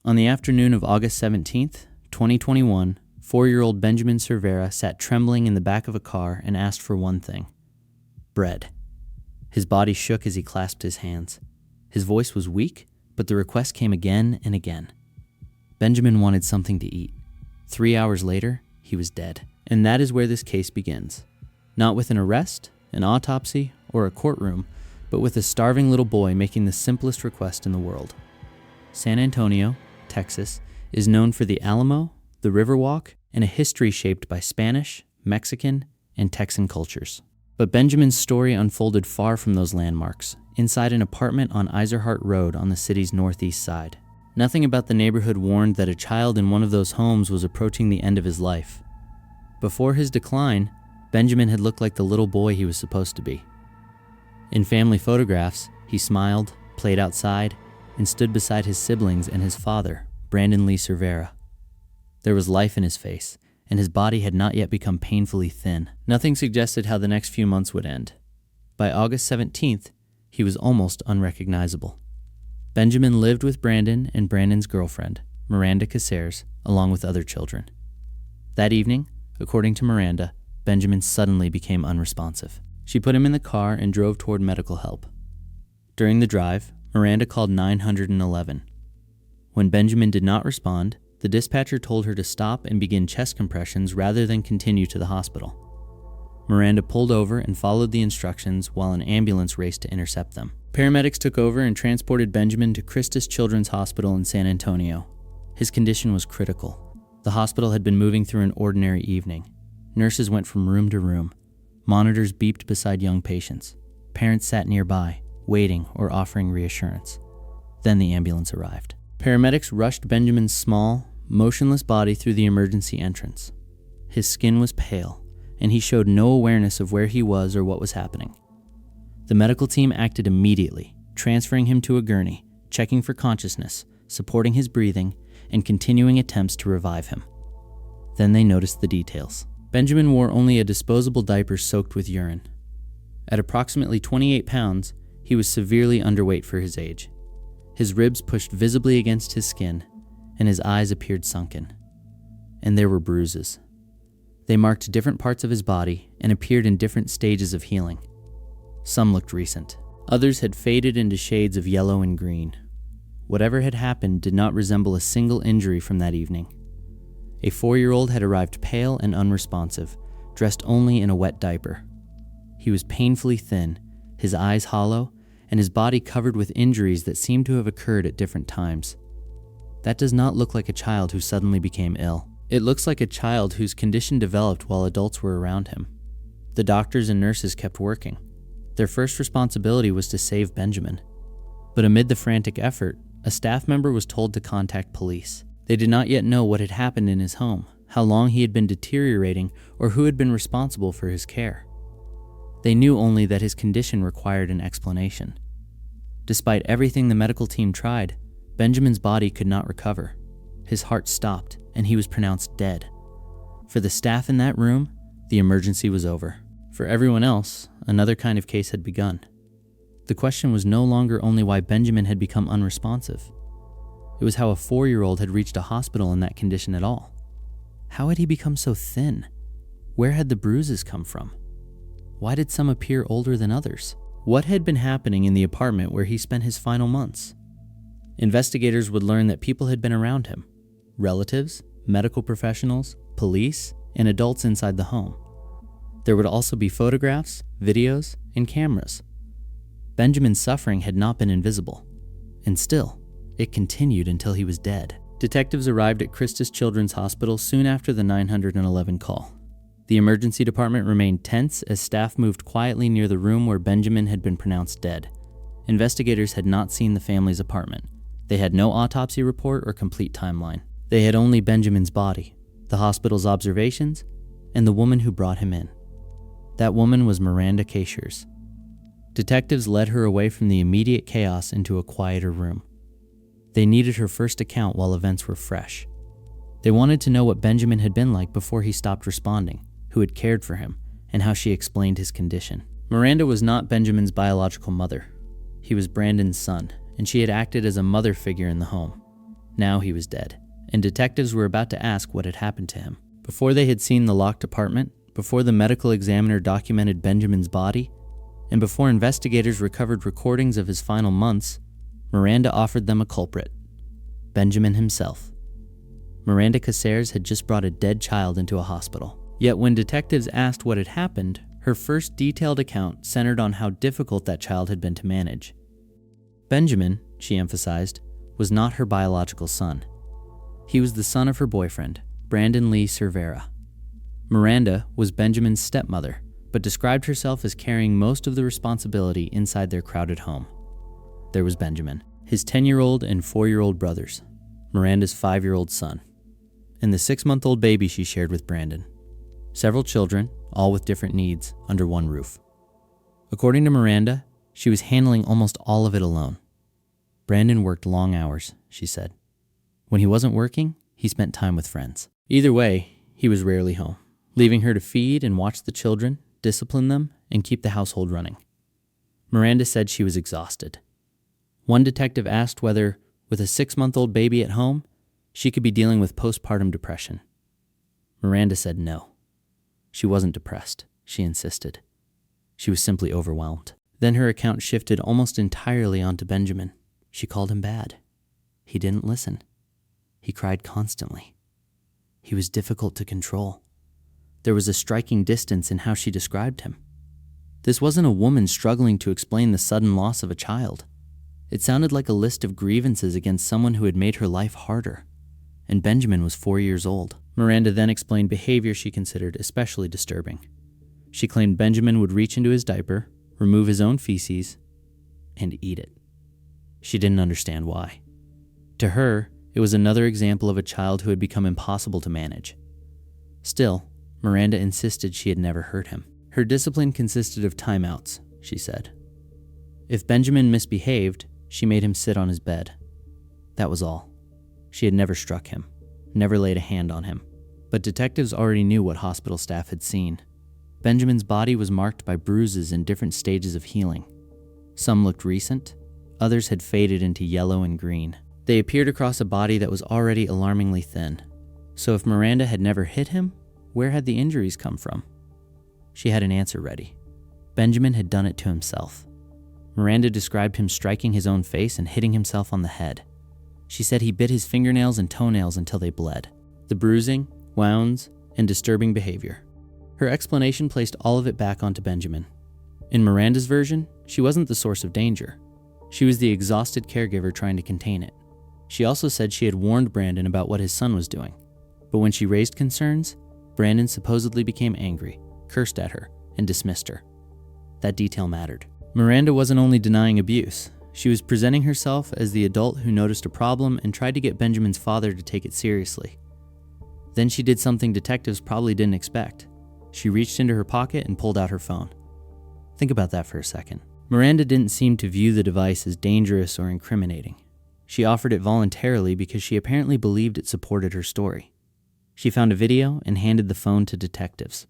On the afternoon of August 17th, 2021, 4-year-old Benjamin Cervera sat trembling in the back of a car and asked for one thing: bread. His body shook as he clasped his hands. His voice was weak, but the request came again and again. Benjamin wanted something to eat. 3 hours later, he was dead. And that is where this case begins. Not with an arrest, an autopsy, or a courtroom, but with a starving little boy making the simplest request in the world. San Antonio, Texas, is known for the Alamo, the Riverwalk, and a history shaped by Spanish, Mexican, and Texan cultures. But Benjamin's story unfolded far from those landmarks, inside an apartment on Iserhart Road on the city's northeast side. Nothing about the neighborhood warned that a child in one of those homes was approaching the end of his life. Before his decline, Benjamin had looked like the little boy he was supposed to be. In family photographs, he smiled, played outside, and stood beside his siblings and his father, Brandon Lee Cervera. There was life in his face, and his body had not yet become painfully thin. Nothing suggested how the next few months would end. By August 17th, he was almost unrecognizable. Benjamin lived with Brandon and Brandon's girlfriend, Miranda Casarez, along with other children. That evening, according to Miranda, Benjamin suddenly became unresponsive. She put him in the car and drove toward medical help. During the drive, Miranda called 911. When Benjamin did not respond, the dispatcher told her to stop and begin chest compressions rather than continue to the hospital. Miranda pulled over and followed the instructions while an ambulance raced to intercept them. Paramedics took over and transported Benjamin to Christus Children's Hospital in San Antonio. His condition was critical. The hospital had been moving through an ordinary evening. Nurses went from room to room. Monitors beeped beside young patients. Parents sat nearby, waiting or offering reassurance. Then the ambulance arrived. Paramedics rushed Benjamin's small, motionless body through the emergency entrance. His skin was pale, and he showed no awareness of where he was or what was happening. The medical team acted immediately, transferring him to a gurney, checking for consciousness, supporting his breathing, and continuing attempts to revive him. Then they noticed the details. Benjamin wore only a disposable diaper soaked with urine. At approximately 28 pounds, he was severely underweight for his age. His ribs pushed visibly against his skin, and his eyes appeared sunken. And there were bruises. They marked different parts of his body and appeared in different stages of healing. Some looked recent. Others had faded into shades of yellow and green. Whatever had happened did not resemble a single injury from that evening. A 4-year-old had arrived pale and unresponsive, dressed only in a wet diaper. He was painfully thin, his eyes hollow, and his body covered with injuries that seemed to have occurred at different times. That does not look like a child who suddenly became ill. It looks like a child whose condition developed while adults were around him. The doctors and nurses kept working. Their first responsibility was to save Benjamin. But amid the frantic effort, a staff member was told to contact police. They did not yet know what had happened in his home, how long he had been deteriorating, or who had been responsible for his care. They knew only that his condition required an explanation. Despite everything the medical team tried, Benjamin's body could not recover. His heart stopped, and he was pronounced dead. For the staff in that room, the emergency was over. For everyone else, another kind of case had begun. The question was no longer only why Benjamin had become unresponsive. It was how a 4-year-old had reached a hospital in that condition at all. How had he become so thin? Where had the bruises come from? Why did some appear older than others? What had been happening in the apartment where he spent his final months? Investigators would learn that people had been around him: relatives, medical professionals, police, and adults inside the home. There would also be photographs, videos, and cameras. Benjamin's suffering had not been invisible, and still, it continued until he was dead. Detectives arrived at Christus Children's Hospital soon after the 911 call. The emergency department remained tense as staff moved quietly near the room where Benjamin had been pronounced dead. Investigators had not seen the family's apartment. They had no autopsy report or complete timeline. They had only Benjamin's body, the hospital's observations, and the woman who brought him in. That woman was Miranda Casarez. Detectives led her away from the immediate chaos into a quieter room. They needed her first account while events were fresh. They wanted to know what Benjamin had been like before he stopped responding, who had cared for him, and how she explained his condition. Miranda was not Benjamin's biological mother. He was Brandon's son, and she had acted as a mother figure in the home. Now he was dead, and detectives were about to ask what had happened to him. Before they had seen the locked apartment, before the medical examiner documented Benjamin's body, and before investigators recovered recordings of his final months, Miranda offered them a culprit: Benjamin himself. Miranda Casarez had just brought a dead child into a hospital. Yet when detectives asked what had happened, her first detailed account centered on how difficult that child had been to manage. Benjamin, she emphasized, was not her biological son. He was the son of her boyfriend, Brandon Lee Cervera. Miranda was Benjamin's stepmother, but described herself as carrying most of the responsibility inside their crowded home. There was Benjamin, his 10-year-old and 4-year-old brothers, Miranda's 5-year-old son, and the 6-month-old baby she shared with Brandon. Several children, all with different needs, under one roof. According to Miranda, she was handling almost all of it alone. Brandon worked long hours, she said. When he wasn't working, he spent time with friends. Either way, he was rarely home, leaving her to feed and watch the children, discipline them, and keep the household running. Miranda said she was exhausted. One detective asked whether, with a 6-month-old baby at home, she could be dealing with postpartum depression. Miranda said no. She wasn't depressed, she insisted. She was simply overwhelmed. Then her account shifted almost entirely onto Benjamin. She called him bad. He didn't listen. He cried constantly. He was difficult to control. There was a striking distance in how she described him. This wasn't a woman struggling to explain the sudden loss of a child. It sounded like a list of grievances against someone who had made her life harder. And Benjamin was 4 years old. Miranda then explained behavior she considered especially disturbing. She claimed Benjamin would reach into his diaper, remove his own feces, and eat it. She didn't understand why. To her, it was another example of a child who had become impossible to manage. Still, Miranda insisted she had never hurt him. Her discipline consisted of timeouts, she said. If Benjamin misbehaved, she made him sit on his bed. That was all. She had never struck him, never laid a hand on him. But detectives already knew what hospital staff had seen. Benjamin's body was marked by bruises in different stages of healing. Some looked recent, others had faded into yellow and green. They appeared across a body that was already alarmingly thin. So if Miranda had never hit him, where had the injuries come from? She had an answer ready. Benjamin had done it to himself. Miranda described him striking his own face and hitting himself on the head. She said he bit his fingernails and toenails until they bled. The bruising, wounds, and disturbing behavior. Her explanation placed all of it back onto Benjamin. In Miranda's version, she wasn't the source of danger. She was the exhausted caregiver trying to contain it. She also said she had warned Brandon about what his son was doing. But when she raised concerns, Brandon supposedly became angry, cursed at her, and dismissed her. That detail mattered. Miranda wasn't only denying abuse. She was presenting herself as the adult who noticed a problem and tried to get Benjamin's father to take it seriously. Then she did something detectives probably didn't expect. She reached into her pocket and pulled out her phone. Think about that for a second. Miranda didn't seem to view the device as dangerous or incriminating. She offered it voluntarily because she apparently believed it supported her story. She found a video and handed the phone to detectives.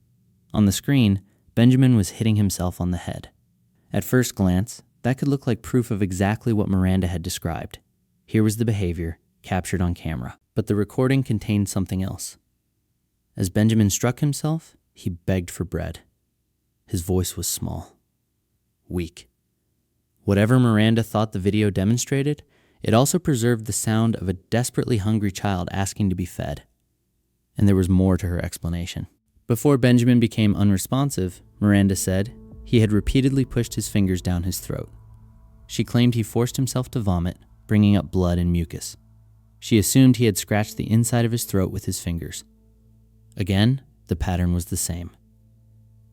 On the screen, Benjamin was hitting himself on the head. At first glance, that could look like proof of exactly what Miranda had described. Here was the behavior, captured on camera. But the recording contained something else. As Benjamin struck himself, he begged for bread. His voice was small, weak. Whatever Miranda thought the video demonstrated, it also preserved the sound of a desperately hungry child asking to be fed. And there was more to her explanation. Before Benjamin became unresponsive, Miranda said, he had repeatedly pushed his fingers down his throat. She claimed he forced himself to vomit, bringing up blood and mucus. She assumed he had scratched the inside of his throat with his fingers. Again, the pattern was the same.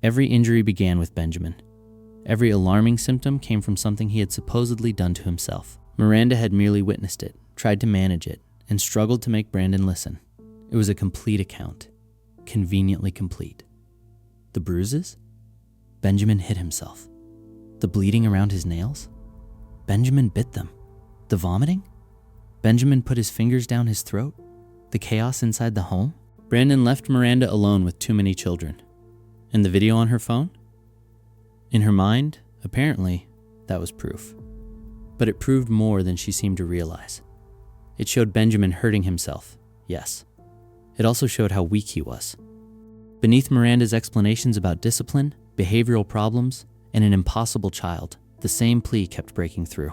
Every injury began with Benjamin. Every alarming symptom came from something he had supposedly done to himself. Miranda had merely witnessed it, tried to manage it, and struggled to make Brandon listen. It was a complete account, conveniently complete. The bruises? Benjamin hit himself. The bleeding around his nails? Benjamin bit them. The vomiting? Benjamin put his fingers down his throat? The chaos inside the home? Brandon left Miranda alone with too many children. And the video on her phone? In her mind, apparently, that was proof. But it proved more than she seemed to realize. It showed Benjamin hurting himself, yes. It also showed how weak he was. Beneath Miranda's explanations about discipline, behavioral problems, and an impossible child, the same plea kept breaking through: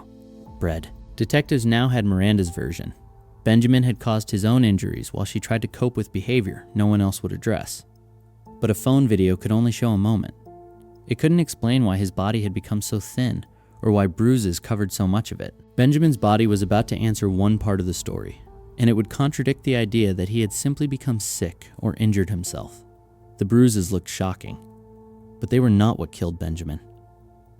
bread. Detectives now had Miranda's version. Benjamin had caused his own injuries while she tried to cope with behavior no one else would address. But a phone video could only show a moment. It couldn't explain why his body had become so thin or why bruises covered so much of it. Benjamin's body was about to answer one part of the story, and it would contradict the idea that he had simply become sick or injured himself. The bruises looked shocking, but they were not what killed Benjamin.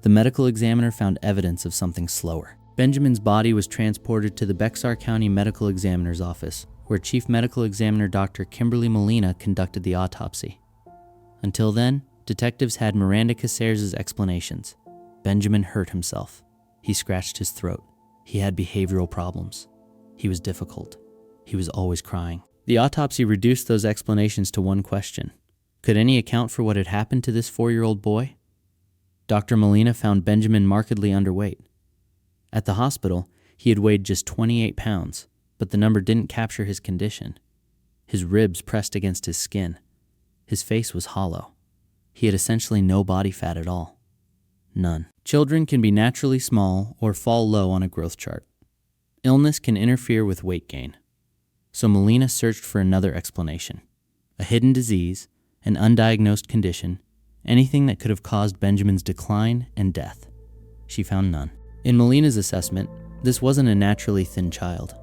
The medical examiner found evidence of something slower. Benjamin's body was transported to the Bexar County Medical Examiner's office, where Chief Medical Examiner Dr. Kimberly Molina conducted the autopsy. Until then, detectives had Miranda Casarez's explanations. Benjamin hurt himself. He scratched his throat. He had behavioral problems. He was difficult. He was always crying. The autopsy reduced those explanations to one question. Could any account for what had happened to this 4-year-old boy? Dr. Molina found Benjamin markedly underweight. At the hospital, he had weighed just 28 pounds, but the number didn't capture his condition. His ribs pressed against his skin. His face was hollow. He had essentially no body fat at all. None. Children can be naturally small or fall low on a growth chart. Illness can interfere with weight gain. So Molina searched for another explanation. A hidden disease, an undiagnosed condition, anything that could have caused Benjamin's decline and death. She found none. In Molina's assessment, this wasn't a naturally thin child.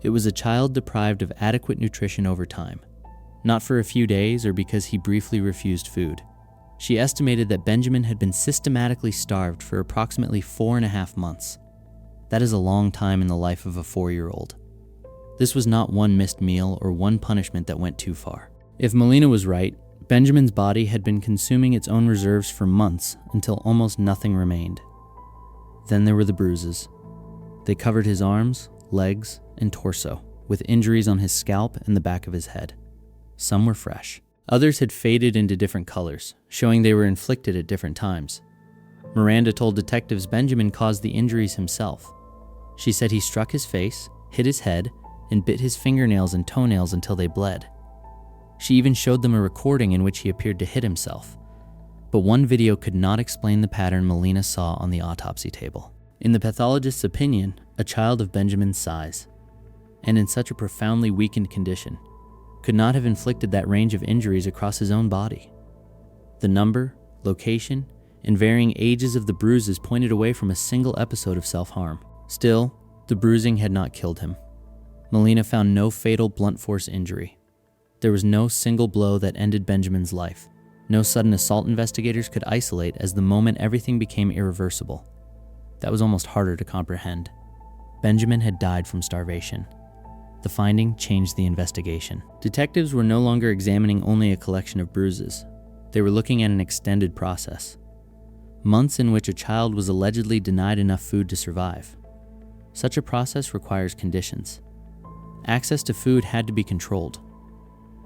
It was a child deprived of adequate nutrition over time, not for a few days or because he briefly refused food. She estimated that Benjamin had been systematically starved for approximately 4.5 months. That is a long time in the life of a 4-year-old. This was not one missed meal or one punishment that went too far. If Molina was right, Benjamin's body had been consuming its own reserves for months until almost nothing remained. Then there were the bruises. They covered his arms, legs, and torso, with injuries on his scalp and the back of his head. Some were fresh. Others had faded into different colors, showing they were inflicted at different times. Miranda told detectives Benjamin caused the injuries himself. She said he struck his face, hit his head, and bit his fingernails and toenails until they bled. She even showed them a recording in which he appeared to hit himself. But one video could not explain the pattern Molina saw on the autopsy table. In the pathologist's opinion, a child of Benjamin's size, and in such a profoundly weakened condition, could not have inflicted that range of injuries across his own body. The number, location, and varying ages of the bruises pointed away from a single episode of self-harm. Still, the bruising had not killed him. Molina found no fatal blunt force injury. There was no single blow that ended Benjamin's life. No sudden assault investigators could isolate as the moment everything became irreversible. That was almost harder to comprehend. Benjamin had died from starvation. The finding changed the investigation. Detectives were no longer examining only a collection of bruises. They were looking at an extended process. Months in which a child was allegedly denied enough food to survive. Such a process requires conditions. Access to food had to be controlled.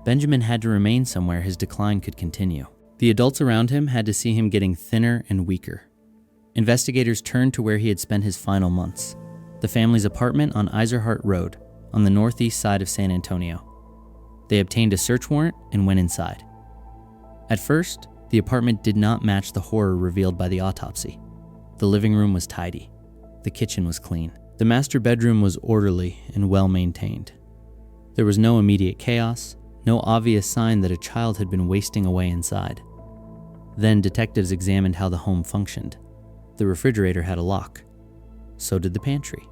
Benjamin had to remain somewhere his decline could continue. The adults around him had to see him getting thinner and weaker. Investigators turned to where he had spent his final months, the family's apartment on Iserhart Road, on the northeast side of San Antonio. They obtained a search warrant and went inside. At first, the apartment did not match the horror revealed by the autopsy. The living room was tidy. The kitchen was clean. The master bedroom was orderly and well maintained. There was no immediate chaos, no obvious sign that a child had been wasting away inside. Then detectives examined how the home functioned. The refrigerator had a lock. So did the pantry.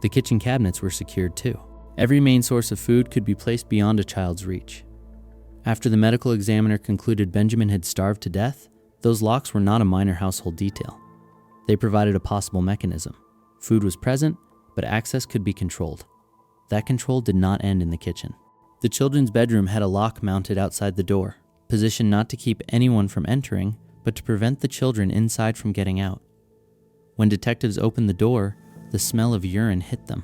The kitchen cabinets were secured too. Every main source of food could be placed beyond a child's reach. After the medical examiner concluded Benjamin had starved to death, those locks were not a minor household detail. They provided a possible mechanism. Food was present, but access could be controlled. That control did not end in the kitchen. The children's bedroom had a lock mounted outside the door, positioned not to keep anyone from entering, but to prevent the children inside from getting out. When detectives opened the door, the smell of urine hit them.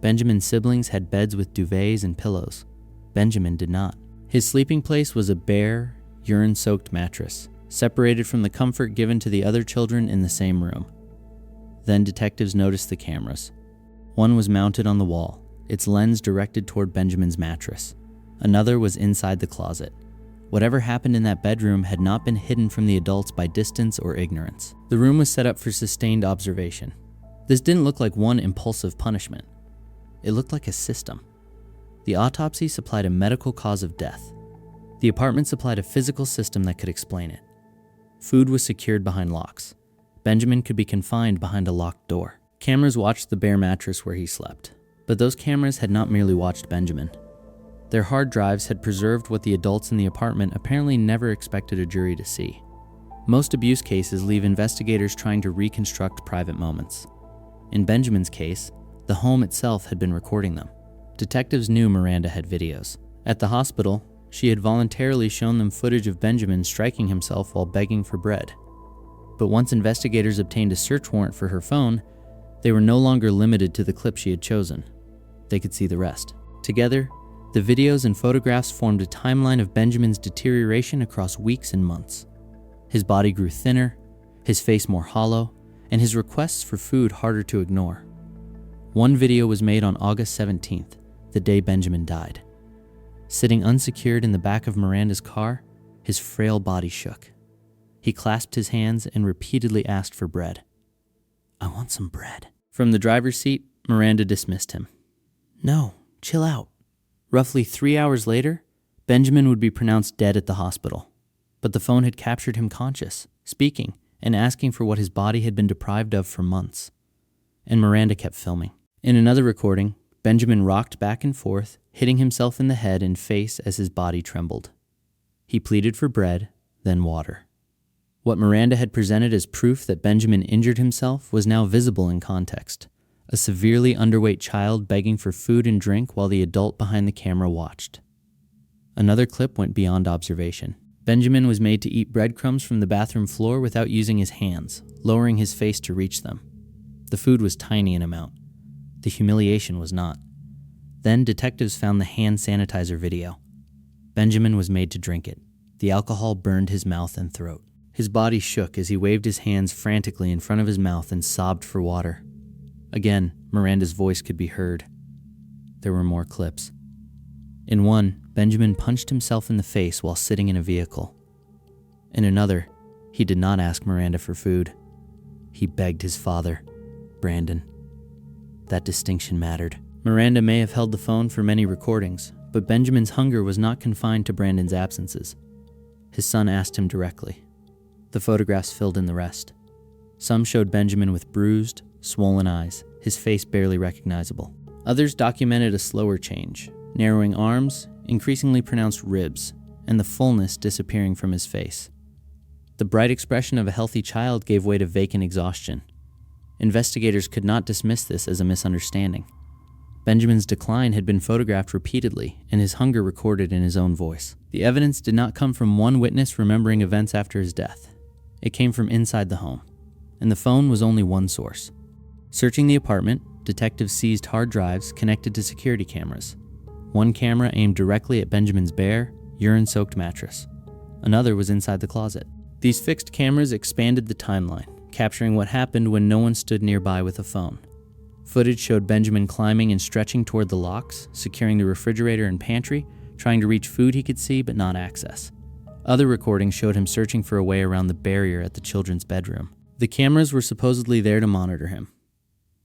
Benjamin's siblings had beds with duvets and pillows. Benjamin did not. His sleeping place was a bare, urine-soaked mattress, separated from the comfort given to the other children in the same room. Then detectives noticed the cameras. One was mounted on the wall, its lens directed toward Benjamin's mattress. Another was inside the closet. Whatever happened in that bedroom had not been hidden from the adults by distance or ignorance. The room was set up for sustained observation. This didn't look like one impulsive punishment. It looked like a system. The autopsy supplied a medical cause of death. The apartment supplied a physical system that could explain it. Food was secured behind locks. Benjamin could be confined behind a locked door. Cameras watched the bare mattress where he slept. But those cameras had not merely watched Benjamin. Their hard drives had preserved what the adults in the apartment apparently never expected a jury to see. Most abuse cases leave investigators trying to reconstruct private moments. In Benjamin's case, the home itself had been recording them. Detectives knew Miranda had videos. At the hospital, she had voluntarily shown them footage of Benjamin striking himself while begging for bread. But once investigators obtained a search warrant for her phone, they were no longer limited to the clip she had chosen. They could see the rest. Together, the videos and photographs formed a timeline of Benjamin's deterioration across weeks and months. His body grew thinner, his face more hollow, and his requests for food harder to ignore. One video was made on August 17th, the day Benjamin died. Sitting unsecured in the back of Miranda's car, his frail body shook. He clasped his hands and repeatedly asked for bread. "I want some bread." From the driver's seat, Miranda dismissed him. "No, chill out." Roughly 3 hours later, Benjamin would be pronounced dead at the hospital. But the phone had captured him conscious, speaking, and asking for what his body had been deprived of for months. And Miranda kept filming. In another recording, Benjamin rocked back and forth, hitting himself in the head and face as his body trembled. He pleaded for bread, then water. What Miranda had presented as proof that Benjamin injured himself was now visible in context. A severely underweight child begging for food and drink while the adult behind the camera watched. Another clip went beyond observation. Benjamin was made to eat breadcrumbs from the bathroom floor without using his hands, lowering his face to reach them. The food was tiny in amount. The humiliation was not. Then detectives found the hand sanitizer video. Benjamin was made to drink it. The alcohol burned his mouth and throat. His body shook as he waved his hands frantically in front of his mouth and sobbed for water. Again, Miranda's voice could be heard. There were more clips. In one, Benjamin punched himself in the face while sitting in a vehicle. In another, he did not ask Miranda for food. He begged his father, Brandon. That distinction mattered. Miranda may have held the phone for many recordings, but Benjamin's hunger was not confined to Brandon's absences. His son asked him directly. The photographs filled in the rest. Some showed Benjamin with bruised, swollen eyes, his face barely recognizable. Others documented a slower change, narrowing arms, increasingly pronounced ribs, and the fullness disappearing from his face. The bright expression of a healthy child gave way to vacant exhaustion. Investigators could not dismiss this as a misunderstanding. Benjamin's decline had been photographed repeatedly, and his hunger recorded in his own voice. The evidence did not come from one witness remembering events after his death. It came from inside the home, and the phone was only one source. Searching the apartment, detectives seized hard drives connected to security cameras. One camera aimed directly at Benjamin's bare, urine-soaked mattress. Another was inside the closet. These fixed cameras expanded the timeline, capturing what happened when no one stood nearby with a phone. Footage showed Benjamin climbing and stretching toward the locks, securing the refrigerator and pantry, trying to reach food he could see but not access. Other recordings showed him searching for a way around the barrier at the children's bedroom. The cameras were supposedly there to monitor him.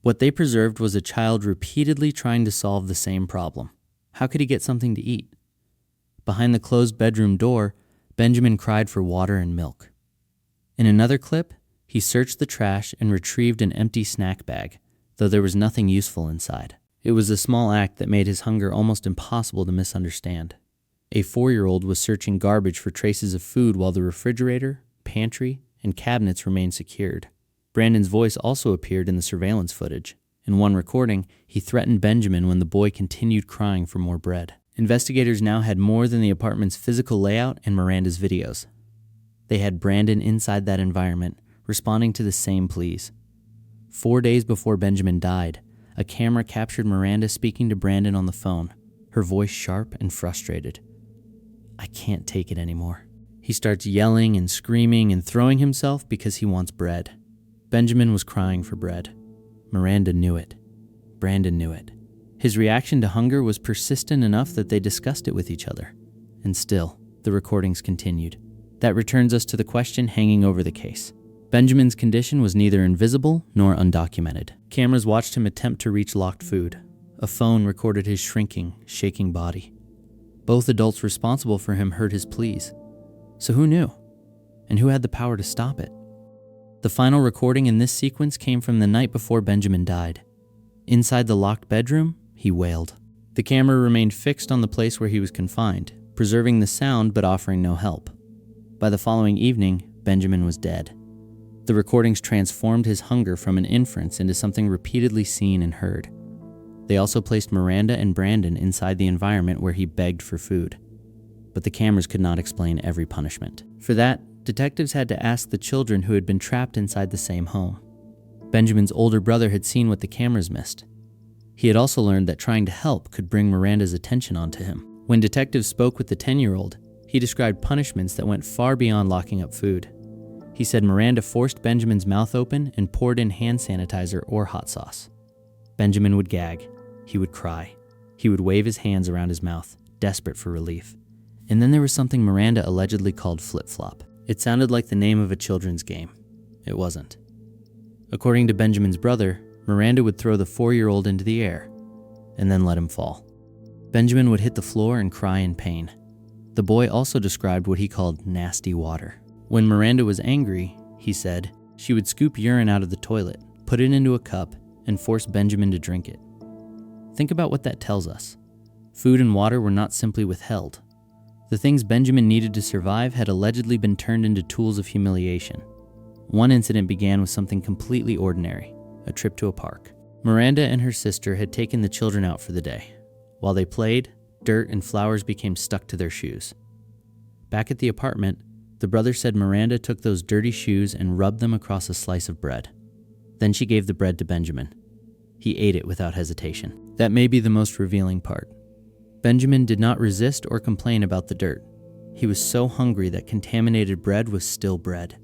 What they preserved was a child repeatedly trying to solve the same problem. How could he get something to eat? Behind the closed bedroom door, Benjamin cried for water and milk. In another clip, he searched the trash and retrieved an empty snack bag, though there was nothing useful inside. It was a small act that made his hunger almost impossible to misunderstand. A 4-year-old was searching garbage for traces of food while the refrigerator, pantry, and cabinets remained secured. Brandon's voice also appeared in the surveillance footage. In one recording, he threatened Benjamin when the boy continued crying for more bread. Investigators now had more than the apartment's physical layout and Miranda's videos. They had Brandon inside that environment, responding to the same pleas. 4 days before Benjamin died, a camera captured Miranda speaking to Brandon on the phone, her voice sharp and frustrated. "I can't take it anymore." He starts yelling and screaming and throwing himself because he wants bread. Benjamin was crying for bread. Miranda knew it. Brandon knew it. His reaction to hunger was persistent enough that they discussed it with each other. And still, the recordings continued. That returns us to the question hanging over the case. Benjamin's condition was neither invisible nor undocumented. Cameras watched him attempt to reach locked food. A phone recorded his shrinking, shaking body. Both adults responsible for him heard his pleas. So who knew? And who had the power to stop it? The final recording in this sequence came from the night before Benjamin died. Inside the locked bedroom, he wailed. The camera remained fixed on the place where he was confined, preserving the sound but offering no help. By the following evening, Benjamin was dead. The recordings transformed his hunger from an inference into something repeatedly seen and heard. They also placed Miranda and Brandon inside the environment where he begged for food. But the cameras could not explain every punishment. For that, detectives had to ask the children who had been trapped inside the same home. Benjamin's older brother had seen what the cameras missed. He had also learned that trying to help could bring Miranda's attention onto him. When detectives spoke with the 10-year-old, he described punishments that went far beyond locking up food. He said Miranda forced Benjamin's mouth open and poured in hand sanitizer or hot sauce. Benjamin would gag. He would cry. He would wave his hands around his mouth, desperate for relief. And then there was something Miranda allegedly called flip-flop. It sounded like the name of a children's game. It wasn't. According to Benjamin's brother, Miranda would throw the 4-year-old into the air and then let him fall. Benjamin would hit the floor and cry in pain. The boy also described what he called nasty water. When Miranda was angry, he said, she would scoop urine out of the toilet, put it into a cup, and force Benjamin to drink it. Think about what that tells us. Food and water were not simply withheld. The things Benjamin needed to survive had allegedly been turned into tools of humiliation. One incident began with something completely ordinary, a trip to a park. Miranda and her sister had taken the children out for the day. While they played, dirt and flowers became stuck to their shoes. Back at the apartment, the brother said Miranda took those dirty shoes and rubbed them across a slice of bread. Then she gave the bread to Benjamin. He ate it without hesitation. That may be the most revealing part. Benjamin did not resist or complain about the dirt. He was so hungry that contaminated bread was still bread.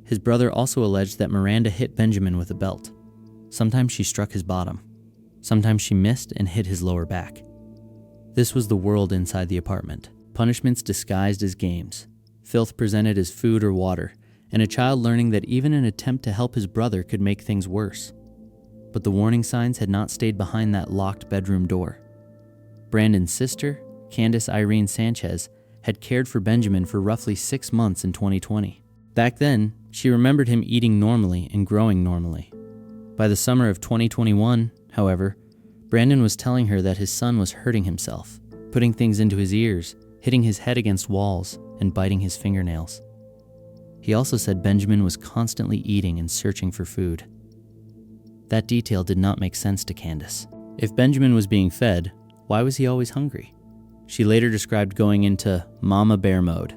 His brother also alleged that Miranda hit Benjamin with a belt. Sometimes she struck his bottom. Sometimes she missed and hit his lower back. This was the world inside the apartment. Punishments disguised as games, filth presented as food or water, and a child learning that even an attempt to help his brother could make things worse. But the warning signs had not stayed behind that locked bedroom door. Brandon's sister, Candace Irene Sanchez, had cared for Benjamin for roughly 6 months in 2020. Back then, she remembered him eating normally and growing normally. By the summer of 2021, however, Brandon was telling her that his son was hurting himself, putting things into his ears, hitting his head against walls, and biting his fingernails. He also said Benjamin was constantly eating and searching for food. That detail did not make sense to Candace. If Benjamin was being fed, why was he always hungry? She later described going into mama bear mode.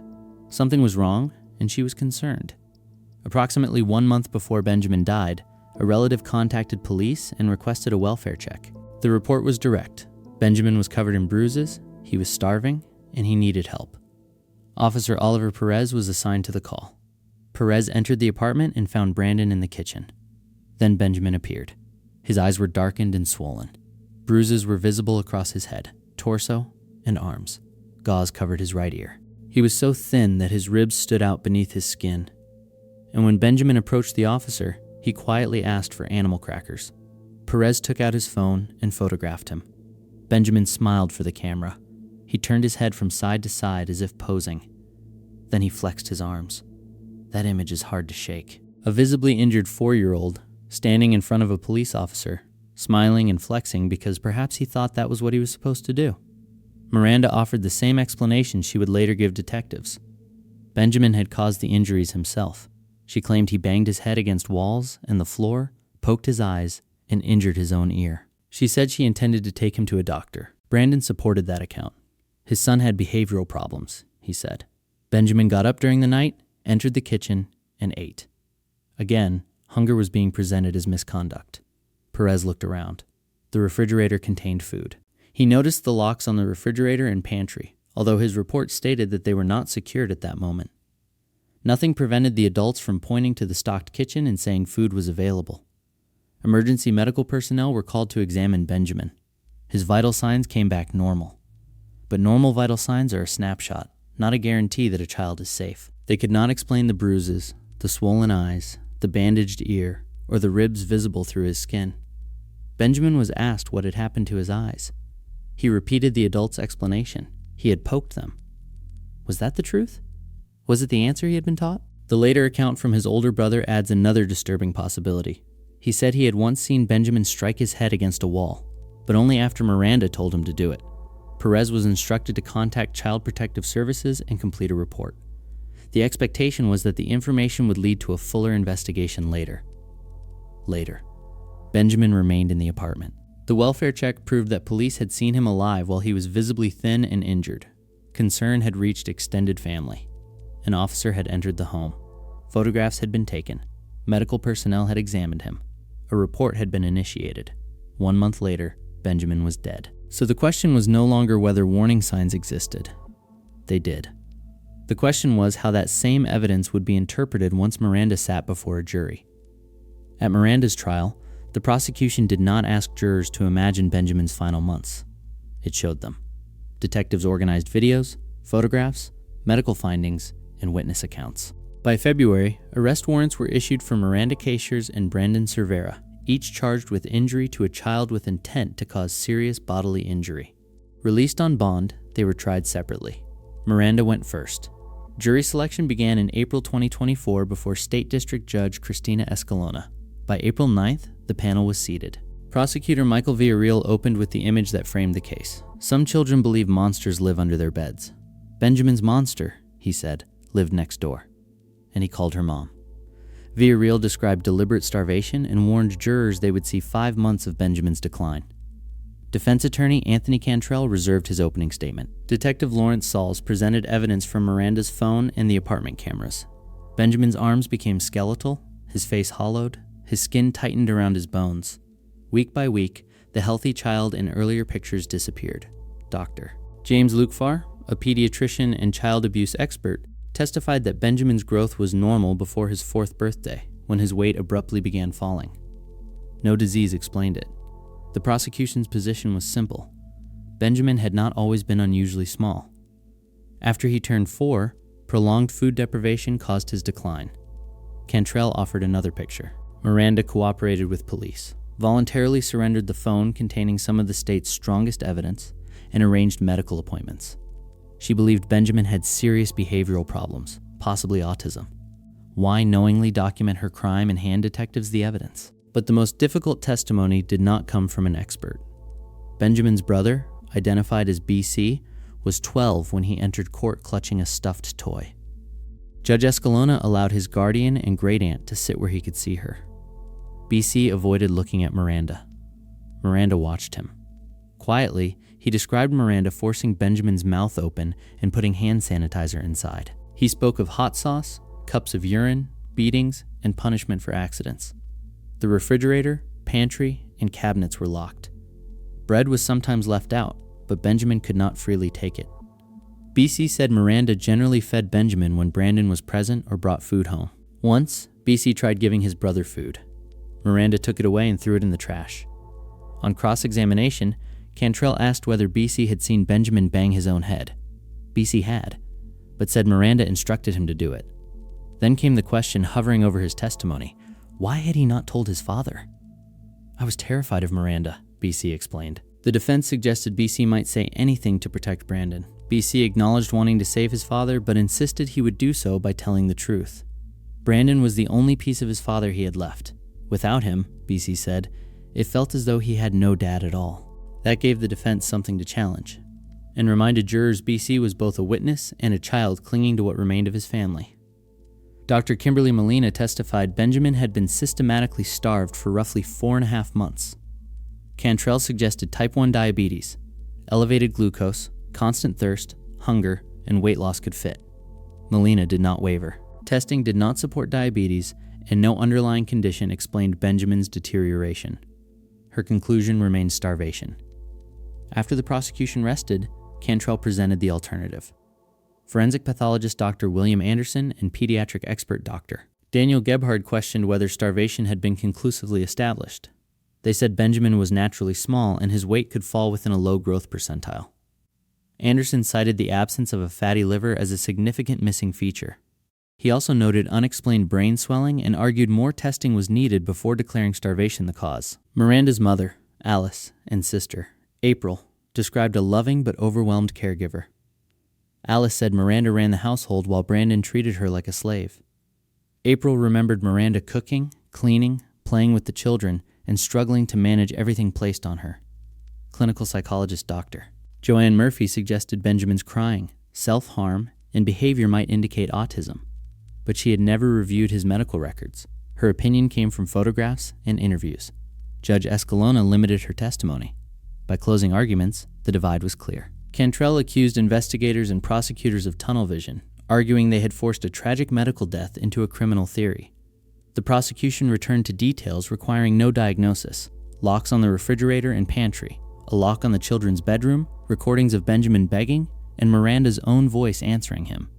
Something was wrong, and she was concerned. Approximately 1 month before Benjamin died, a relative contacted police and requested a welfare check. The report was direct. Benjamin was covered in bruises, he was starving, and he needed help. Officer Oliver Perez was assigned to the call. Perez entered the apartment and found Brandon in the kitchen. Then Benjamin appeared. His eyes were darkened and swollen. Bruises were visible across his head, torso, and arms. Gauze covered his right ear. He was so thin that his ribs stood out beneath his skin. And when Benjamin approached the officer, he quietly asked for animal crackers. Perez took out his phone and photographed him. Benjamin smiled for the camera. He turned his head from side to side as if posing. Then he flexed his arms. That image is hard to shake. A visibly injured 4-year-old, standing in front of a police officer, smiling and flexing because perhaps he thought that was what he was supposed to do. Miranda offered the same explanation she would later give detectives. Benjamin had caused the injuries himself. She claimed he banged his head against walls and the floor, poked his eyes, and injured his own ear. She said she intended to take him to a doctor. Brandon supported that account. His son had behavioral problems, he said. Benjamin got up during the night, entered the kitchen, and ate. Again, hunger was being presented as misconduct. Perez looked around. The refrigerator contained food. He noticed the locks on the refrigerator and pantry, although his report stated that they were not secured at that moment. Nothing prevented the adults from pointing to the stocked kitchen and saying food was available. Emergency medical personnel were called to examine Benjamin. His vital signs came back normal. But normal vital signs are a snapshot, not a guarantee that a child is safe. They could not explain the bruises, the swollen eyes, the bandaged ear, or the ribs visible through his skin. Benjamin was asked what had happened to his eyes. He repeated the adult's explanation. He had poked them. Was that the truth? Was it the answer he had been taught? The later account from his older brother adds another disturbing possibility. He said he had once seen Benjamin strike his head against a wall, but only after Miranda told him to do it. Perez was instructed to contact Child Protective Services and complete a report. The expectation was that the information would lead to a fuller investigation later. Benjamin remained in the apartment. The welfare check proved that police had seen him alive while he was visibly thin and injured. Concern had reached extended family. An officer had entered the home. Photographs had been taken. Medical personnel had examined him. A report had been initiated. 1 month later, Benjamin was dead. So the question was no longer whether warning signs existed. They did. The question was how that same evidence would be interpreted once Miranda sat before a jury. At Miranda's trial, the prosecution did not ask jurors to imagine Benjamin's final months. It showed them. Detectives organized videos, photographs, medical findings, and witness accounts. By February, arrest warrants were issued for Miranda Casarez and Benjamin Cervera, each charged with injury to a child with intent to cause serious bodily injury. Released on bond, they were tried separately. Miranda went first. Jury selection began in April 2024 before State District Judge Cristina Escalona. By April 9th, the panel was seated. Prosecutor Michael Villarreal opened with the image that framed the case. Some children believe monsters live under their beds. Benjamin's monster, he said, lived next door. And he called her mom. Villarreal described deliberate starvation and warned jurors they would see 5 months of Benjamin's decline. Defense attorney Anthony Cantrell reserved his opening statement. Detective Lawrence Sauls presented evidence from Miranda's phone and the apartment cameras. Benjamin's arms became skeletal, his face hollowed, his skin tightened around his bones. Week by week, the healthy child in earlier pictures disappeared. Dr. James Lukfar, a pediatrician and child abuse expert, testified that Benjamin's growth was normal before his 4th birthday, when his weight abruptly began falling. No disease explained it. The prosecution's position was simple. Benjamin had not always been unusually small. After he turned 4, prolonged food deprivation caused his decline. Cantrell offered another picture. Miranda cooperated with police, voluntarily surrendered the phone containing some of the state's strongest evidence, and arranged medical appointments. She believed Benjamin had serious behavioral problems, possibly autism. Why knowingly document her crime and hand detectives the evidence? But the most difficult testimony did not come from an expert. Benjamin's brother, identified as BC, was 12 when he entered court clutching a stuffed toy. Judge Escalona allowed his guardian and great-aunt to sit where he could see her. BC avoided looking at Miranda. Miranda watched him. Quietly, he described Miranda forcing Benjamin's mouth open and putting hand sanitizer inside. He spoke of hot sauce, cups of urine, beatings, and punishment for accidents. The refrigerator, pantry, and cabinets were locked. Bread was sometimes left out, but Benjamin could not freely take it. BC said Miranda generally fed Benjamin when Brandon was present or brought food home. Once, BC tried giving his brother food. Miranda took it away and threw it in the trash. On cross-examination, Cantrell asked whether BC had seen Benjamin bang his own head. BC had, but said Miranda instructed him to do it. Then came the question hovering over his testimony. Why had he not told his father? I was terrified of Miranda, BC explained. The defense suggested BC might say anything to protect Brandon. BC acknowledged wanting to save his father, but insisted he would do so by telling the truth. Brandon was the only piece of his father he had left. Without him, BC said, it felt as though he had no dad at all. That gave the defense something to challenge, and reminded jurors BC was both a witness and a child clinging to what remained of his family. Dr. Kimberly Molina testified Benjamin had been systematically starved for roughly 4.5 months. Cantrell suggested type 1 diabetes, elevated glucose, constant thirst, hunger, and weight loss could fit. Molina did not waver. Testing did not support diabetes, and no underlying condition explained Benjamin's deterioration. Her conclusion remained starvation. After the prosecution rested, Cantrell presented the alternative. Forensic pathologist Dr. William Anderson and pediatric expert Dr. Daniel Gebhard questioned whether starvation had been conclusively established. They said Benjamin was naturally small and his weight could fall within a low growth percentile. Anderson cited the absence of a fatty liver as a significant missing feature. He also noted unexplained brain swelling and argued more testing was needed before declaring starvation the cause. Miranda's mother, Alice, and sister, April, described a loving but overwhelmed caregiver. Alice said Miranda ran the household while Brandon treated her like a slave. April remembered Miranda cooking, cleaning, playing with the children, and struggling to manage everything placed on her. Clinical psychologist Dr. Joanne Murphy suggested Benjamin's crying, self-harm, and behavior might indicate autism, but she had never reviewed his medical records. Her opinion came from photographs and interviews. Judge Escalona limited her testimony. By closing arguments, the divide was clear. Cantrell accused investigators and prosecutors of tunnel vision, arguing they had forced a tragic medical death into a criminal theory. The prosecution returned to details requiring no diagnosis: locks on the refrigerator and pantry, a lock on the children's bedroom, recordings of Benjamin begging, and Miranda's own voice answering him.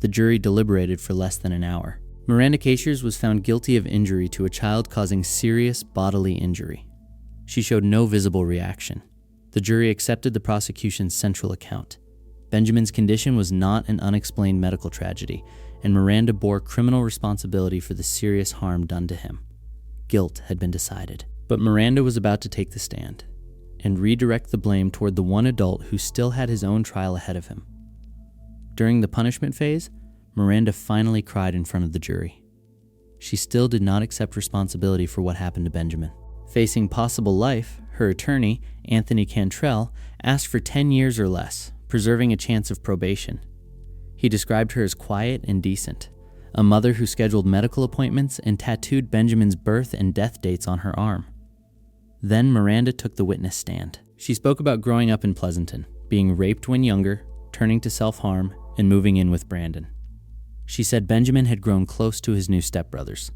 The jury deliberated for less than an hour. Miranda Casarez was found guilty of injury to a child causing serious bodily injury. She showed no visible reaction. The jury accepted the prosecution's central account. Benjamin's condition was not an unexplained medical tragedy, and Miranda bore criminal responsibility for the serious harm done to him. Guilt had been decided. But Miranda was about to take the stand and redirect the blame toward the one adult who still had his own trial ahead of him. During the punishment phase, Miranda finally cried in front of the jury. She still did not accept responsibility for what happened to Benjamin. Facing possible life, her attorney, Anthony Cantrell, asked for 10 years or less, preserving a chance of probation. He described her as quiet and decent, a mother who scheduled medical appointments and tattooed Benjamin's birth and death dates on her arm. Then Miranda took the witness stand. She spoke about growing up in Pleasanton, being raped when younger, turning to self-harm, and moving in with Brandon. She said Benjamin had grown close to his new stepbrothers.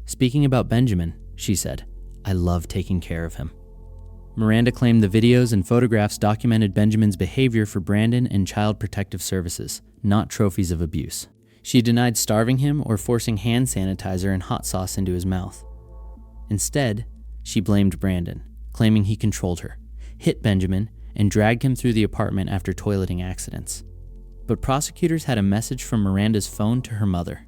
Speaking about Benjamin, she said, "I love taking care of him." Miranda claimed the videos and photographs documented Benjamin's behavior for Brandon and Child Protective Services, not trophies of abuse. She denied starving him or forcing hand sanitizer and hot sauce into his mouth. Instead, she blamed Brandon, claiming he controlled her, hit Benjamin, and dragged him through the apartment after toileting accidents. But prosecutors had a message from Miranda's phone to her mother.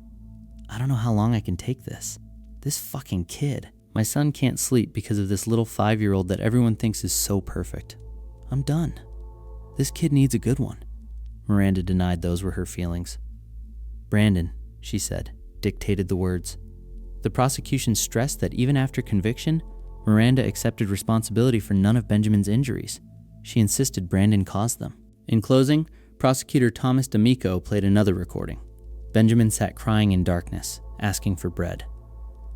"I don't know how long I can take this. This fucking kid. My son can't sleep because of this little 5-year-old that everyone thinks is so perfect. I'm done. This kid needs a good one." Miranda denied those were her feelings. "Brandon," she said, dictated the words. The prosecution stressed that even after conviction, Miranda accepted responsibility for none of Benjamin's injuries. She insisted Brandon caused them. In closing, prosecutor Thomas D'Amico played another recording. Benjamin sat crying in darkness, asking for bread.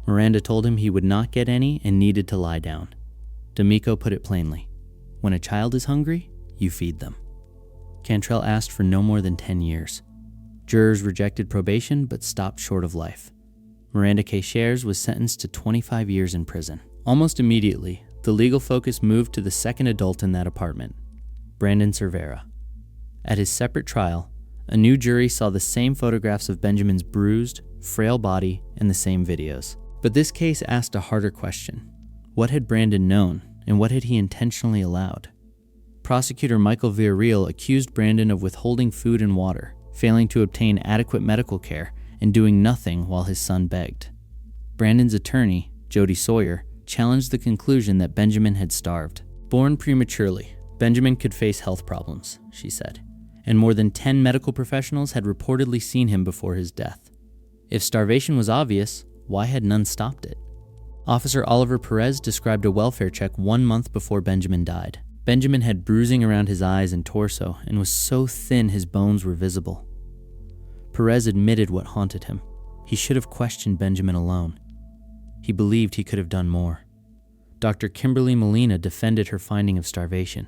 Miranda told him he would not get any and needed to lie down. D'Amico put it plainly: when a child is hungry, you feed them. Cantrell asked for no more than 10 years. Jurors rejected probation but stopped short of life. Miranda Casarez was sentenced to 25 years in prison. Almost immediately, the legal focus moved to the second adult in that apartment, Benjamin Cervera. At his separate trial, a new jury saw the same photographs of Benjamin's bruised, frail body and the same videos. But this case asked a harder question. What had Brandon known, and what had he intentionally allowed? Prosecutor Michael Villarreal accused Brandon of withholding food and water, failing to obtain adequate medical care, and doing nothing while his son begged. Brandon's attorney, Jody Sawyer, challenged the conclusion that Benjamin had starved. Born prematurely, Benjamin could face health problems, she said, and more than 10 medical professionals had reportedly seen him before his death. If starvation was obvious, why had none stopped it? Officer Oliver Perez described a welfare check 1 month before Benjamin died. Benjamin had bruising around his eyes and torso and was so thin his bones were visible. Perez admitted what haunted him. He should have questioned Benjamin alone. He believed he could have done more. Dr. Kimberly Molina defended her finding of starvation.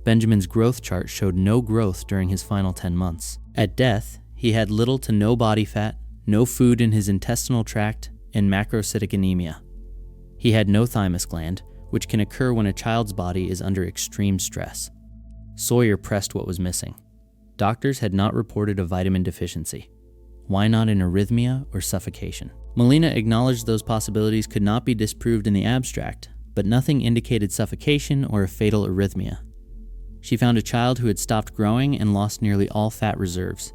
Benjamin's growth chart showed no growth during his final 10 months. At death, he had little to no body fat, no food in his intestinal tract, and macrocytic anemia. He had no thymus gland, which can occur when a child's body is under extreme stress. Sawyer pressed what was missing. Doctors had not reported a vitamin deficiency. Why not an arrhythmia or suffocation? Molina acknowledged those possibilities could not be disproved in the abstract, but nothing indicated suffocation or a fatal arrhythmia. She found a child who had stopped growing and lost nearly all fat reserves.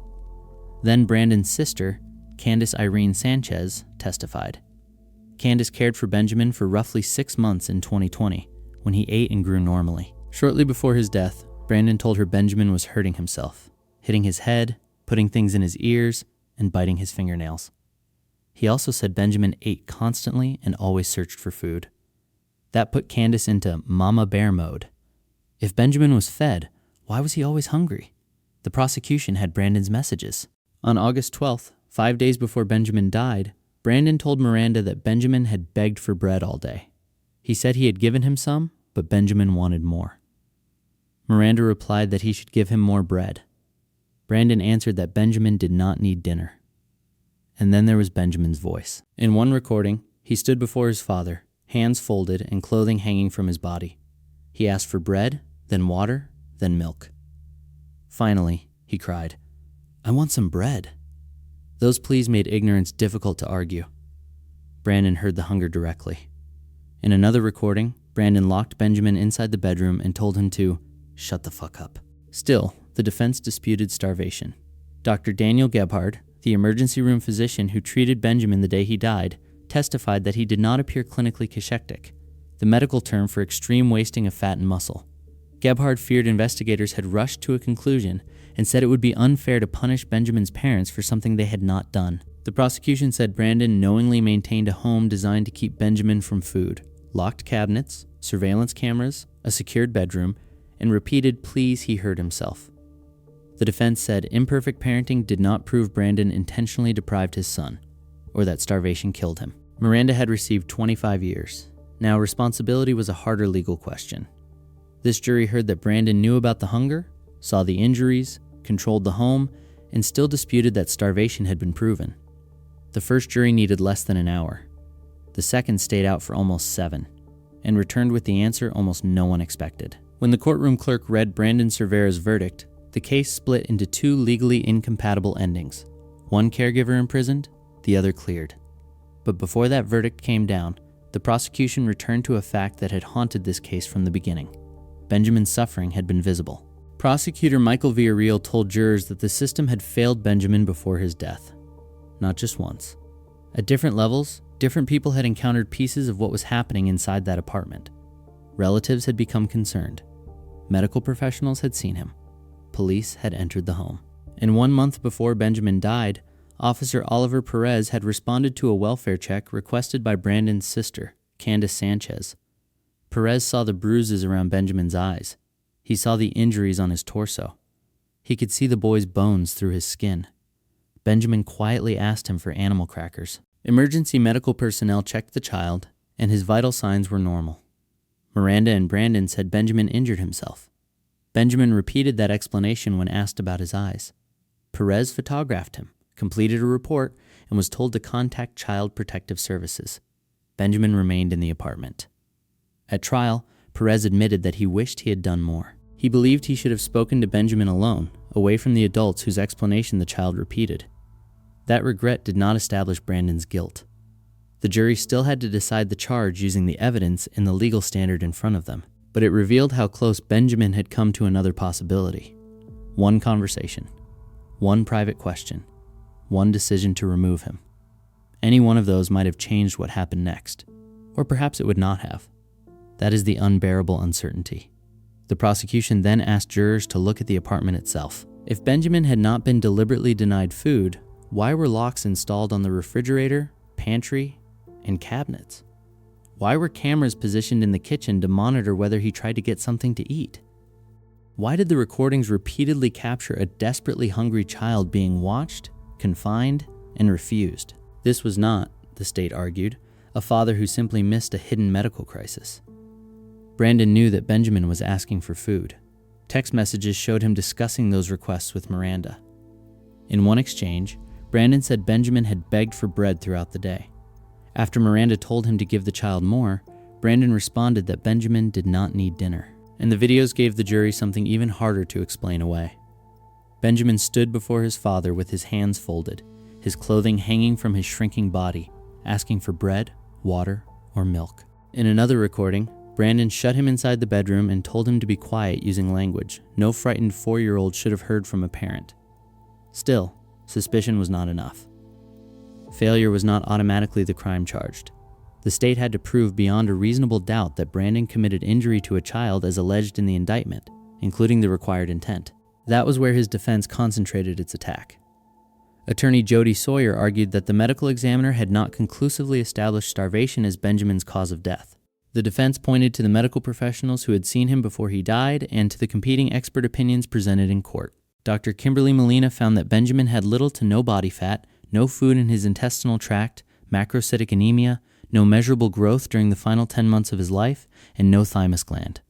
Then Brandon's sister, Candace Irene Sanchez, testified. Candace cared for Benjamin for roughly 6 months in 2020, when he ate and grew normally. Shortly before his death, Brandon told her Benjamin was hurting himself, hitting his head, putting things in his ears, and biting his fingernails. He also said Benjamin ate constantly and always searched for food. That put Candace into mama bear mode. If Benjamin was fed, why was he always hungry? The prosecution had Brandon's messages. On August 12th, 5 days before Benjamin died, Brandon told Miranda that Benjamin had begged for bread all day. He said he had given him some, but Benjamin wanted more. Miranda replied that he should give him more bread. Brandon answered that Benjamin did not need dinner. And then there was Benjamin's voice. In one recording, he stood before his father, hands folded and clothing hanging from his body. He asked for bread, then water, then milk. Finally, he cried, "I want some bread." Those pleas made ignorance difficult to argue. Brandon heard the hunger directly. In another recording, Brandon locked Benjamin inside the bedroom and told him to shut the fuck up. Still, the defense disputed starvation. Dr. Daniel Gebhard, the emergency room physician who treated Benjamin the day he died, testified that he did not appear clinically cachectic, the medical term for extreme wasting of fat and muscle. Gebhard feared investigators had rushed to a conclusion and said it would be unfair to punish Benjamin's parents for something they had not done. The prosecution said Brandon knowingly maintained a home designed to keep Benjamin from food, locked cabinets, surveillance cameras, a secured bedroom, and repeated pleas he heard himself. The defense said imperfect parenting did not prove Brandon intentionally deprived his son, or that starvation killed him. Miranda had received 25 years. Now, responsibility was a harder legal question. This jury heard that Brandon knew about the hunger, saw the injuries, controlled the home, and still disputed that starvation had been proven. The first jury needed less than an hour. The second stayed out for almost 7, and returned with the answer almost no one expected. When the courtroom clerk read Brandon Cervera's verdict, the case split into 2 legally incompatible endings. One caregiver imprisoned, the other cleared. But before that verdict came down, the prosecution returned to a fact that had haunted this case from the beginning. Benjamin's suffering had been visible. Prosecutor Michael Villarreal told jurors that the system had failed Benjamin before his death. Not just once. At different levels, different people had encountered pieces of what was happening inside that apartment. Relatives had become concerned. Medical professionals had seen him. Police had entered the home. And 1 month before Benjamin died, Officer Oliver Perez had responded to a welfare check requested by Brandon's sister, Candace Sanchez. Perez saw the bruises around Benjamin's eyes. He saw the injuries on his torso. He could see the boy's bones through his skin. Benjamin quietly asked him for animal crackers. Emergency medical personnel checked the child, and his vital signs were normal. Miranda and Brandon said Benjamin injured himself. Benjamin repeated that explanation when asked about his eyes. Perez photographed him, completed a report, and was told to contact Child Protective Services. Benjamin remained in the apartment. At trial, Perez admitted that he wished he had done more. He believed he should have spoken to Benjamin alone, away from the adults whose explanation the child repeated. That regret did not establish Brandon's guilt. The jury still had to decide the charge using the evidence and the legal standard in front of them, but it revealed how close Benjamin had come to another possibility. One conversation, one private question, one decision to remove him. Any one of those might have changed what happened next, or perhaps it would not have. That is the unbearable uncertainty. The prosecution then asked jurors to look at the apartment itself. If Benjamin had not been deliberately denied food, why were locks installed on the refrigerator, pantry, and cabinets? Why were cameras positioned in the kitchen to monitor whether he tried to get something to eat? Why did the recordings repeatedly capture a desperately hungry child being watched, confined, and refused? This was not, the state argued, a father who simply missed a hidden medical crisis. Brandon knew that Benjamin was asking for food. Text messages showed him discussing those requests with Miranda. In one exchange, Brandon said Benjamin had begged for bread throughout the day. After Miranda told him to give the child more, Brandon responded that Benjamin did not need dinner. And the videos gave the jury something even harder to explain away. Benjamin stood before his father with his hands folded, his clothing hanging from his shrinking body, asking for bread, water, or milk. In another recording, Brandon shut him inside the bedroom and told him to be quiet using language no frightened 4-year-old should have heard from a parent. Still, suspicion was not enough. Failure was not automatically the crime charged. The state had to prove beyond a reasonable doubt that Brandon committed injury to a child as alleged in the indictment, including the required intent. That was where his defense concentrated its attack. Attorney Jody Sawyer argued that the medical examiner had not conclusively established starvation as Benjamin's cause of death. The defense pointed to the medical professionals who had seen him before he died and to the competing expert opinions presented in court. Dr. Kimberly Molina found that Benjamin had little to no body fat, no food in his intestinal tract, macrocytic anemia, no measurable growth during the final 10 months of his life, and no thymus gland.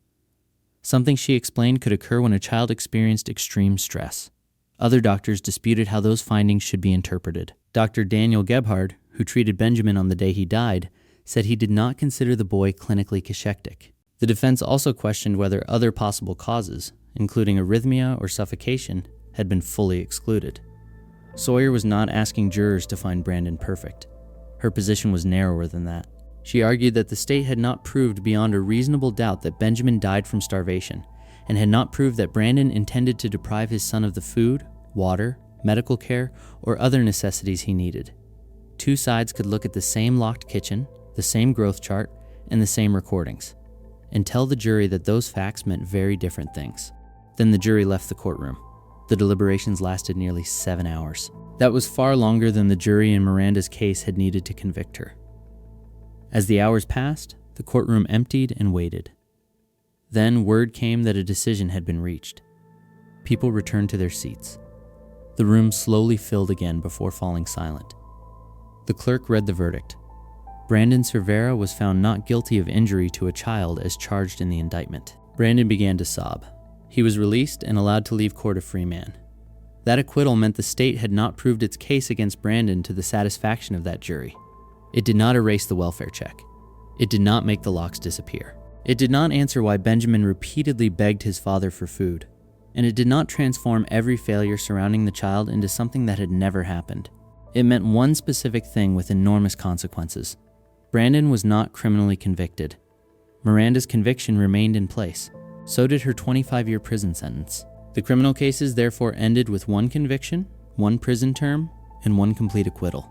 Something she explained could occur when a child experienced extreme stress. Other doctors disputed how those findings should be interpreted. Dr. Daniel Gebhard, who treated Benjamin on the day he died, said he did not consider the boy clinically cachectic. The defense also questioned whether other possible causes, including arrhythmia or suffocation, had been fully excluded. Sawyer was not asking jurors to find Brandon perfect. Her position was narrower than that. She argued that the state had not proved beyond a reasonable doubt that Benjamin died from starvation, and had not proved that Brandon intended to deprive his son of the food, water, medical care, or other necessities he needed. Two sides could look at the same locked kitchen, the same growth chart, and the same recordings, and tell the jury that those facts meant very different things. Then the jury left the courtroom. The deliberations lasted nearly 7 hours. That was far longer than the jury in Miranda's case had needed to convict her. As the hours passed, the courtroom emptied and waited. Then word came that a decision had been reached. People returned to their seats. The room slowly filled again before falling silent. The clerk read the verdict. Brandon Cervera was found not guilty of injury to a child as charged in the indictment. Brandon began to sob. He was released and allowed to leave court a free man. That acquittal meant the state had not proved its case against Brandon to the satisfaction of that jury. It did not erase the welfare check. It did not make the locks disappear. It did not answer why Benjamin repeatedly begged his father for food. And it did not transform every failure surrounding the child into something that had never happened. It meant one specific thing with enormous consequences. Brandon was not criminally convicted. Miranda's conviction remained in place. So did her 25-year prison sentence. The criminal cases therefore ended with one conviction, one prison term, and one complete acquittal.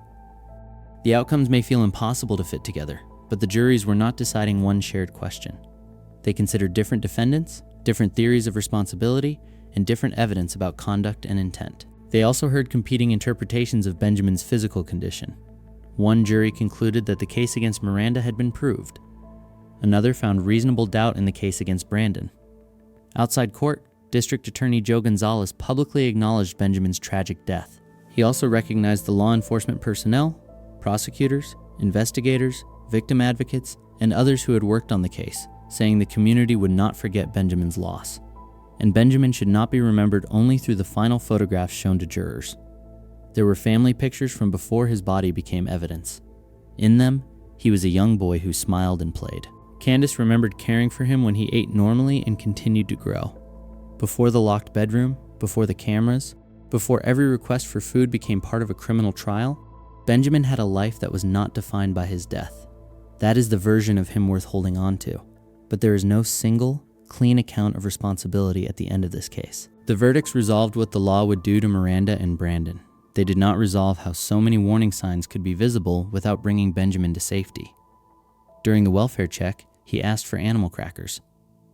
The outcomes may feel impossible to fit together, but the juries were not deciding one shared question. They considered different defendants, different theories of responsibility, and different evidence about conduct and intent. They also heard competing interpretations of Benjamin's physical condition. One jury concluded that the case against Miranda had been proved. Another found reasonable doubt in the case against Brandon. Outside court, District Attorney Joe Gonzalez publicly acknowledged Benjamin's tragic death. He also recognized the law enforcement personnel, prosecutors, investigators, victim advocates, and others who had worked on the case, saying the community would not forget Benjamin's loss. And Benjamin should not be remembered only through the final photographs shown to jurors. There were family pictures from before his body became evidence. In them, he was a young boy who smiled and played. Candace remembered caring for him when he ate normally and continued to grow. Before the locked bedroom, before the cameras, before every request for food became part of a criminal trial, Benjamin had a life that was not defined by his death. That is the version of him worth holding on to. But there is no single, clean account of responsibility at the end of this case. The verdicts resolved what the law would do to Miranda and Brandon. They did not resolve how so many warning signs could be visible without bringing Benjamin to safety. During the welfare check, he asked for animal crackers.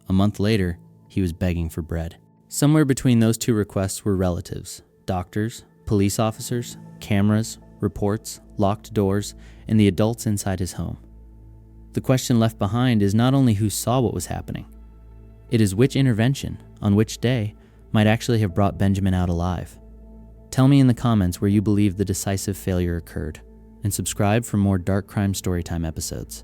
A month later, he was begging for bread. Somewhere between those two requests were relatives, doctors, police officers, cameras, reports, locked doors, and the adults inside his home. The question left behind is not only who saw what was happening, it is which intervention, on which day, might actually have brought Benjamin out alive. Tell me in the comments where you believe the decisive failure occurred, and subscribe for more dark crime storytime episodes.